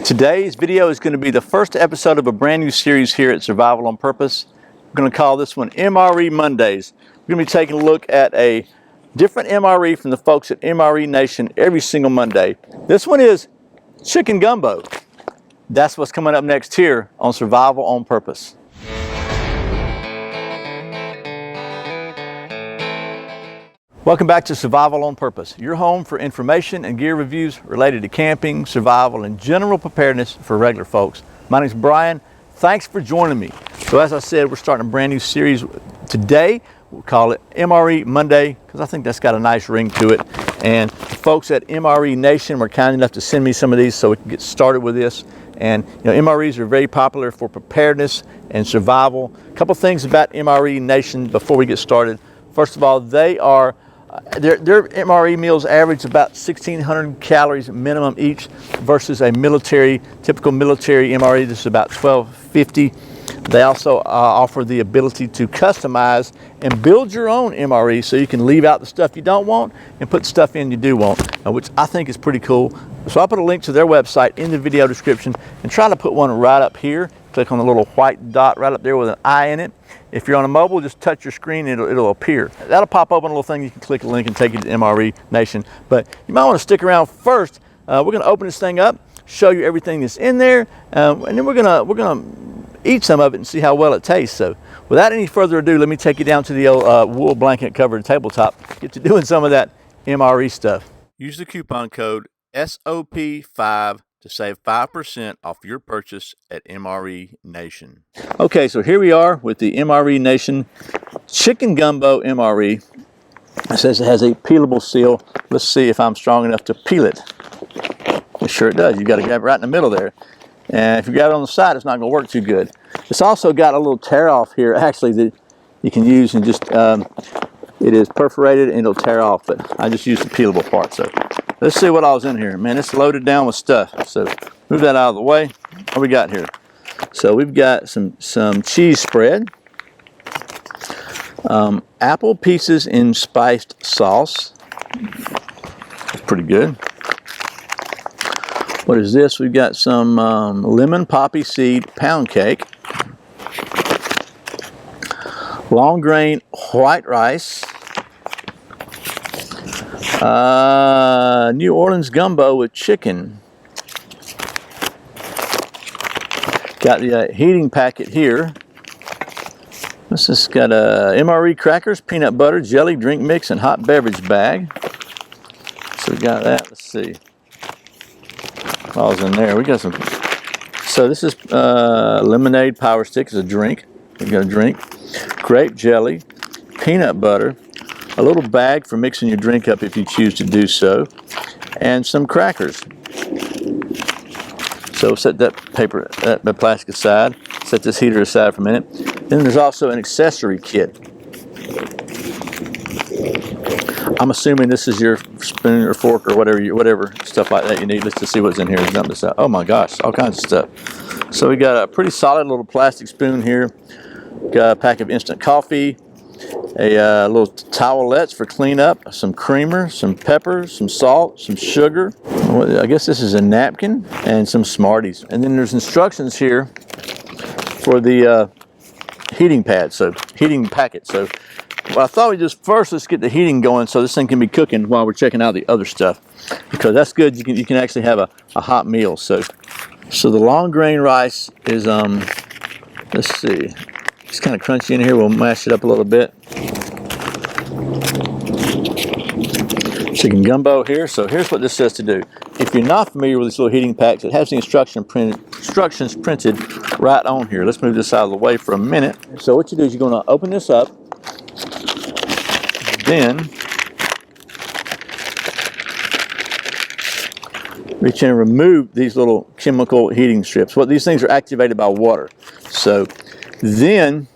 Today's video is going to be the first episode of a brand new series here at Survival on Purpose. We're going to call this one MRE Mondays. We're going to be taking a look at a different MRE from the folks at MRE Nation every single Monday. This one is chicken gumbo. That's what's coming up next here on Survival on Purpose. Welcome back to Survival on Purpose, your home for information and gear reviews related to camping, survival, and general preparedness for regular folks. My name is Brian. Thanks for joining me. So as I said, we're starting a brand new series today. We'll call it MRE Monday because I think that's got a nice ring to it. And the folks at MRE Nation were kind enough to send me some of these so we can get started with this. And you know, MREs are very popular for preparedness and survival. A couple things about MRE Nation before we get started. First of all, they are their MRE meals average about 1,600 calories minimum each versus a typical military MRE that's about 1,250. They also offer the ability to customize and build your own MRE so you can leave out the stuff you don't want and put stuff in you do want, which I think is pretty cool. So I'll put a link to their website in the video description and try to put one right up here. Click on the little white dot right up there with an eye in it. If you're on a mobile, just touch your screen and it'll appear. That'll pop open a little thing. You can click a link and take you to MRE Nation. But you might want to stick around first. We're going to open this thing up, show you everything that's in there, and then we're gonna eat some of it and see how well it tastes. So without any further ado, let me take you down to the old wool blanket covered tabletop. Get to doing some of that MRE stuff. Use the coupon code SOP5 to save 5% off your purchase at MRE Nation. Okay, so here we are with the MRE Nation Chicken Gumbo MRE. It says it has a peelable seal. Let's see if I'm strong enough to peel it. It sure it does. You got to grab it right in the middle there. And if you grab it on the side, it's not going to work too good. It's also got a little tear off here, actually, that you can use and just, it is perforated and it'll tear off, but I just used the peelable part. So let's see what all's in here. Man, it's loaded down with stuff. So move that out of the way. What we got here? So we've got some cheese spread, apple pieces in spiced sauce. That's pretty good. What is this? We've got some lemon poppy seed pound cake, long grain white rice, New Orleans gumbo with chicken. Got the heating packet here. This has got MRE crackers, peanut butter, jelly, drink mix, and hot beverage bag. So we got that. Let's see. All's in there. We got some. So this is lemonade power stick. It's a drink. We got a drink. Grape jelly, peanut butter, a little bag for mixing your drink up if you choose to do so, and some crackers. So set that plastic aside. Set this heater aside for a minute. Then there's also an accessory kit. I'm assuming this is your spoon or fork or whatever stuff like that you need. Let's just see what's in here. Dump this out. Oh my gosh, all kinds of stuff. So we got a pretty solid little plastic spoon here. Got a pack of instant coffee, a little towelettes for cleanup, some creamer, some pepper, some salt, some sugar. I guess this is a napkin and some Smarties. And then there's instructions here for the heating packet. So well, I thought let's get the heating going so this thing can be cooking while we're checking out the other stuff, because that's good. You can actually have a hot meal. So the long grain rice is let's see, it's kind of crunchy in here. We'll mash it up a little bit. Chicken gumbo here. So here's what this says to do. If you're not familiar with these little heating packs, it has the instructions printed right on here. Let's move this out of the way for a minute. So what you do is you're going to open this up. Then reach in and remove these little chemical heating strips. These things are activated by water. So then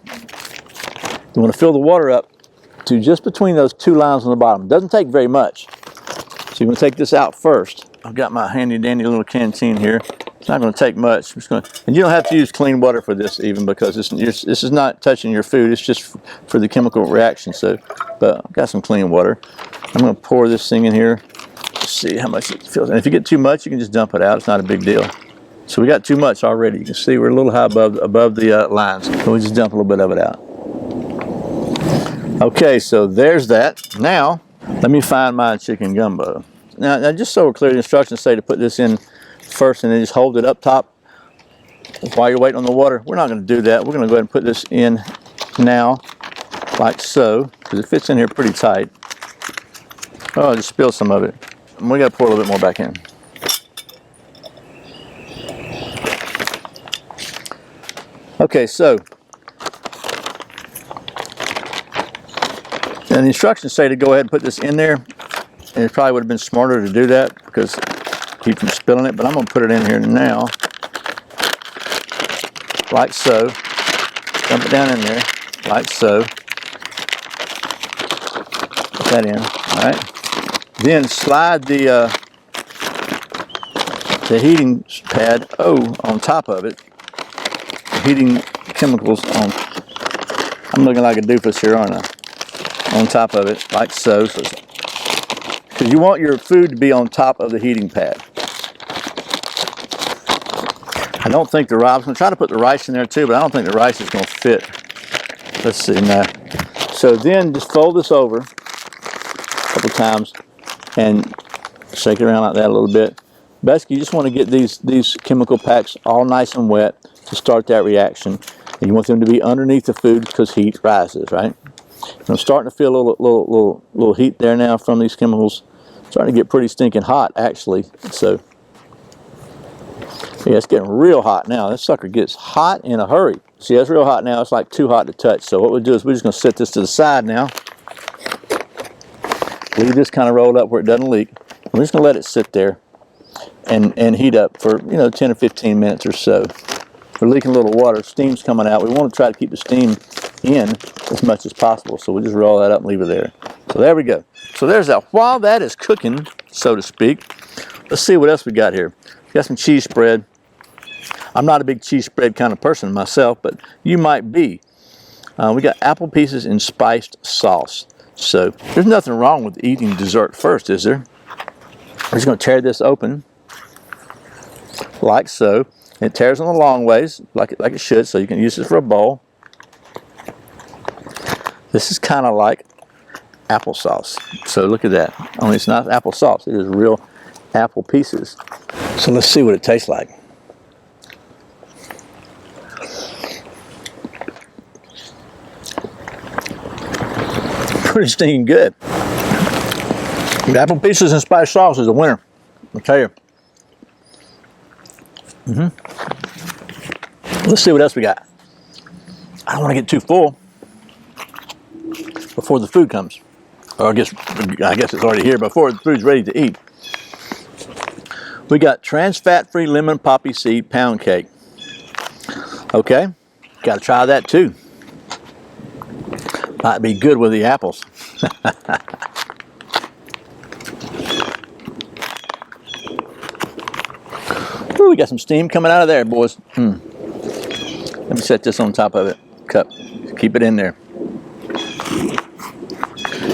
you want to fill the water up to just between those two lines on the bottom. It doesn't take very much. So you're going to take this out first. I've got my handy dandy little canteen here. It's not going to take much. And you don't have to use clean water for this even, because this is not touching your food. It's just for the chemical reaction. So, but I've got some clean water. I'm going to pour this thing in here. See how much it feels. And if you get too much, you can just dump it out. It's not a big deal. So we got too much already. You can see we're a little high above the lines. So we just dump a little bit of it out. Okay, so there's that. Now, let me find my chicken gumbo. Now just so we're clear, the instructions say to put this in first and then just hold it up top while you're waiting on the water. We're not going to do that. We're going to go ahead and put this in now, like so, because it fits in here pretty tight. Oh, I just spilled some of it. And we got to pour a little bit more back in. Okay, so, and the instructions say to go ahead and put this in there, and it probably would have been smarter to do that because keep from spilling it, but I'm going to put it in here now, like so. Dump it down in there, like so. Put that in, all right. Then slide the heating pad on top of it. Heating chemicals on. I'm looking like a doofus here, aren't I? On top of it, like so. Because you want your food to be on top of the heating pad. I don't think the rice. I'm going to try to put the rice in there too, but I don't think the rice is going to fit. Let's see now. So then just fold this over a couple times and shake it around like that a little bit. Basically, you just want to get these chemical packs all nice and wet to start that reaction. And you want them to be underneath the food because heat rises, right? And I'm starting to feel a little heat there now from these chemicals. It's starting to get pretty stinking hot, actually. So, yeah, it's getting real hot now. This sucker gets hot in a hurry. See, it's real hot now. It's like too hot to touch. So what we'll do is we're just going to set this to the side now. Leave this kind of rolled up where it doesn't leak. We're just going to let it sit there and heat up for, 10 or 15 minutes or so. We're leaking a little water, steam's coming out. We want to try to keep the steam in as much as possible, so we'll just roll that up and leave it there. So there we go. So there's that. While that is cooking, so to speak, let's see what else we got here. We got some cheese spread. I'm not a big cheese spread kind of person myself, but you might be. We got apple pieces in spiced sauce. So there's nothing wrong with eating dessert first, is there? We're just going to tear this open, like so. It tears on the long ways, like it should, so you can use this for a bowl. This is kind of like applesauce. So look at that. Only it's not applesauce. It is real apple pieces. So let's see what it tastes like. Pretty stinking good. The apple pieces and spiced sauce is a winner, I'll tell you. Let's see what else we got. I don't want to get too full before the food comes. Or I guess it's already here before the food's ready to eat. We got trans fat-free lemon poppy seed pound cake. Okay, got to try that too. Might be good with the apples. Ooh, we got some steam coming out of there, boys. Let me set this on top of it. Cup. Keep it in there.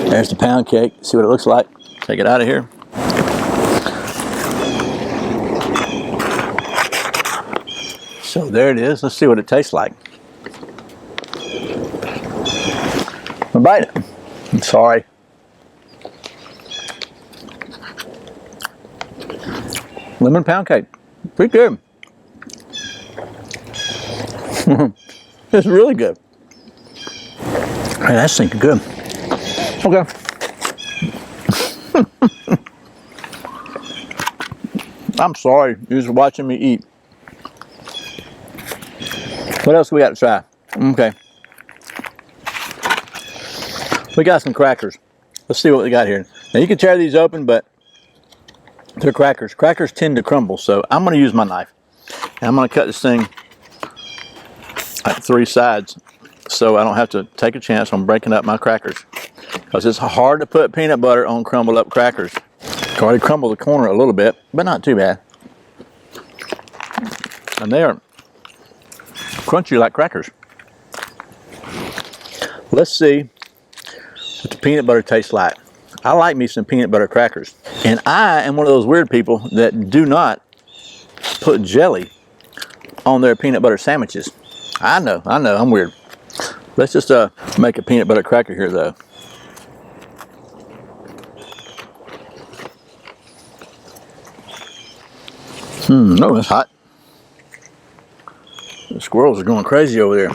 There's the pound cake. See what it looks like. Take it out of here. So there it is. Let's see what it tastes like. I'll bite it. I'm sorry. Lemon pound cake. Pretty good. It's really good. Hey, that's thinking good. Okay. I'm sorry. You're just watching me eat. What else we got to try? Okay. We got some crackers. Let's see what we got here. Now you can tear these open, but they're crackers. Crackers tend to crumble, so I'm going to use my knife. And I'm going to cut this thing at 3 sides so I don't have to take a chance on breaking up my crackers. Because it's hard to put peanut butter on crumbled up crackers. I already crumbled the corner a little bit, but not too bad. And they are crunchy like crackers. Let's see what the peanut butter tastes like. I like me some peanut butter crackers. And I am one of those weird people that do not put jelly on their peanut butter sandwiches. I know, I'm weird. Let's just make a peanut butter cracker here though. No, it's hot. The squirrels are going crazy over there.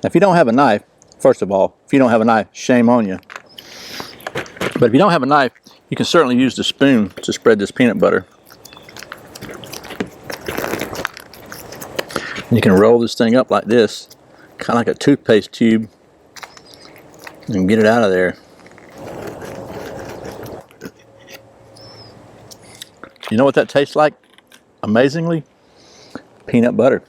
If you don't have a knife, first of all, if you don't have a knife, shame on you. But if you don't have a knife, you can certainly use the spoon to spread this peanut butter. You can roll this thing up like this, kind of like a toothpaste tube, and get it out of there. You know what that tastes like? Amazingly, peanut butter.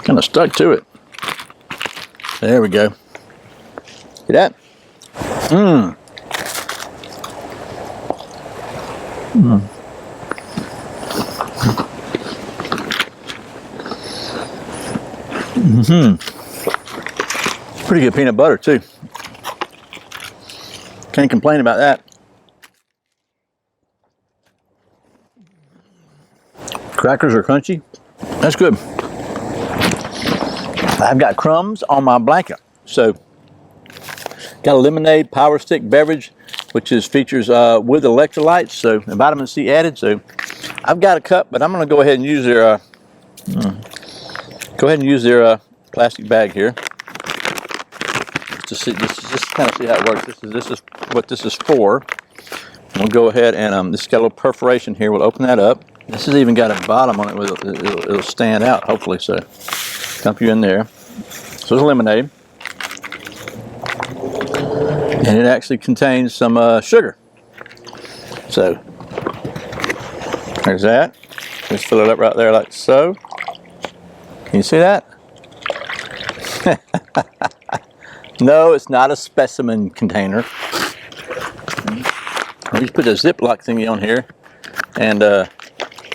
Kind of stuck to it. There we go. See that? Pretty good peanut butter too. Can't complain about that. Crackers are crunchy. That's good. I've got crumbs on my blanket. So, got a lemonade power stick beverage, which features with electrolytes, so and vitamin C added. So, I've got a cup, but I'm going to go ahead and use their plastic bag here. Just kind of see how it works. This is what this is for. We'll go ahead and this has got a little perforation here. We'll open that up. This has even got a bottom on it where it'll stand out, hopefully. So, dump you in there. So there's lemonade, and it actually contains some sugar. So there's that. Just fill it up right there like so. Can you see that? No, it's not a specimen container. We just put a Ziploc thingy on here and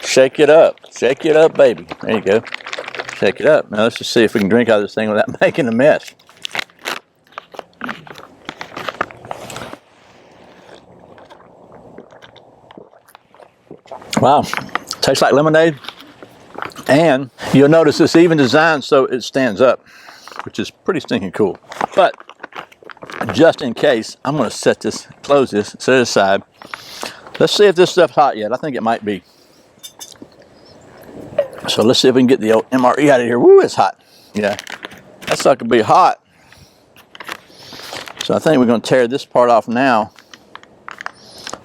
shake it up. Shake it up, baby. There you go. Shake it up. Now let's just see if we can drink out of this thing without making a mess. Wow. Tastes like lemonade. And you'll notice it's even designed so it stands up, which is pretty stinking cool. But just in case, I'm going to close this, set it aside. Let's see if this stuff's hot yet. I think it might be. So let's see if we can get the old MRE out of here. Woo, it's hot. Yeah, that sucker be hot. So I think we're going to tear this part off now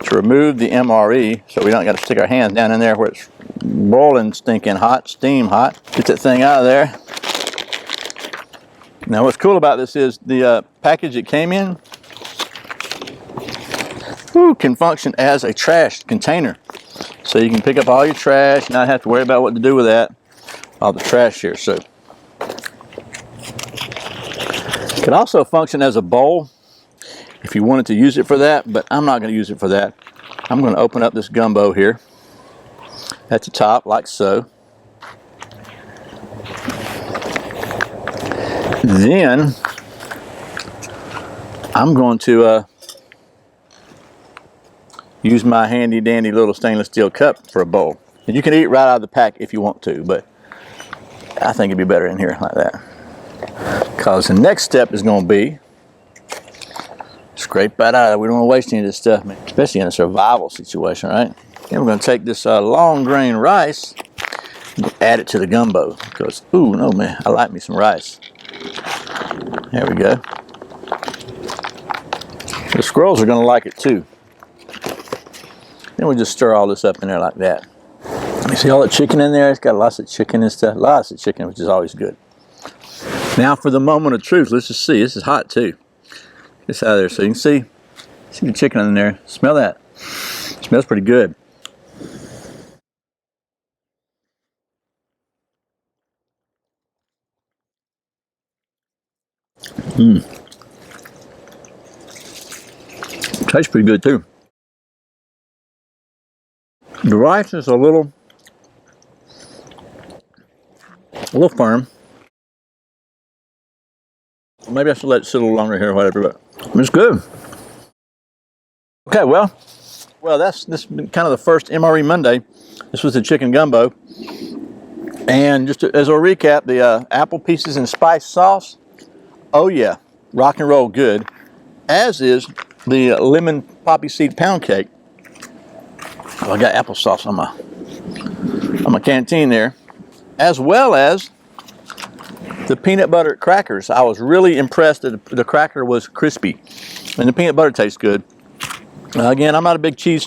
to remove the MRE, so we don't got to stick our hands down in there where it's boiling, stinking hot, steam hot. Get that thing out of there. Now what's cool about this is the package it came in can function as a trash container. So you can pick up all your trash, not have to worry about what to do with that, all the trash here. So it can also function as a bowl if you wanted to use it for that, but I'm not going to use it for that. I'm going to open up this gumbo here at the top like so. Then I'm going to use my handy dandy little stainless steel cup for a bowl. And you can eat right out of the pack if you want to, but I think it'd be better in here like that. Because the next step is going to be scrape that out of there. We don't want to waste any of this stuff, man, especially in a survival situation, right? Then we're going to take this long grain rice and add it to the gumbo. Because, ooh, no, man, I like me some rice. There we go. The squirrels are going to like it too. Then we just stir all this up in there like that. You see all the chicken in there? It's got lots of chicken and stuff. Lots of chicken, which is always good. Now for the moment of truth, let's just see. This is hot too. It's out of there so you can see the chicken in there. Smell that. It smells pretty good. Tastes pretty good too. The rice is a little firm. Maybe I should let it sit a little longer here or whatever, but it's good. Okay, well, this has been kind of the first MRE Monday. This was the chicken gumbo. And just as a recap, the apple pieces and spice sauce, oh yeah, rock and roll good. As is the lemon poppy seed pound cake. Oh, I got applesauce on my canteen there. As well as the peanut butter crackers. I was really impressed that the cracker was crispy. And the peanut butter tastes good. Again, I'm not a big cheese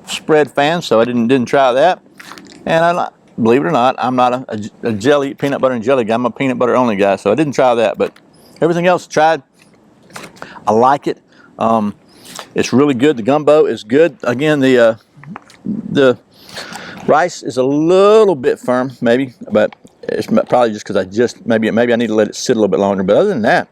spread fan, so I didn't try that. And believe it or not, I'm not a jelly, peanut butter and jelly guy. I'm a peanut butter only guy, so I didn't try that. But everything else I tried, I like it. It's really good. The gumbo is good. Again, the rice is a little bit firm, maybe, but it's probably just because maybe I need to let it sit a little bit longer. But other than that,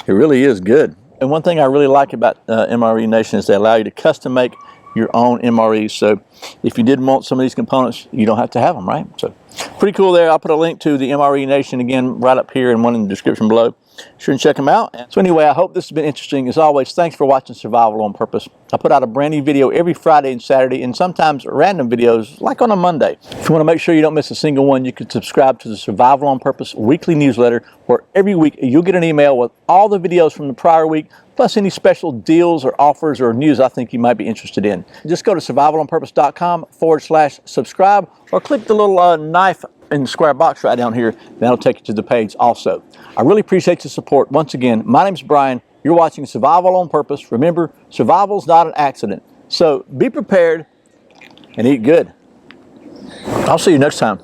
it really is good. And one thing I really like about MRE Nation is they allow you to custom make your own MREs. So if you did want some of these components, you don't have to have them, right? So pretty cool there. I'll put a link to the MRE Nation again right up here and one in the description below. Sure and check them out. So anyway, I hope this has been interesting. As always, thanks for watching Survival on Purpose. I put out a brand new video every Friday and Saturday, and sometimes random videos like on a Monday. If you want to make sure you don't miss a single one, you can subscribe to the Survival on Purpose weekly newsletter, where every week you'll get an email with all the videos from the prior week, plus any special deals or offers or news I think you might be interested in. Just go to survivalonpurpose.com/subscribe, or click the little knife in the square box right down here. That'll take you to the page also. I really appreciate your support. Once again, my name's Brian. You're watching Survival on Purpose. Remember, survival's not an accident. So be prepared and eat good. I'll see you next time.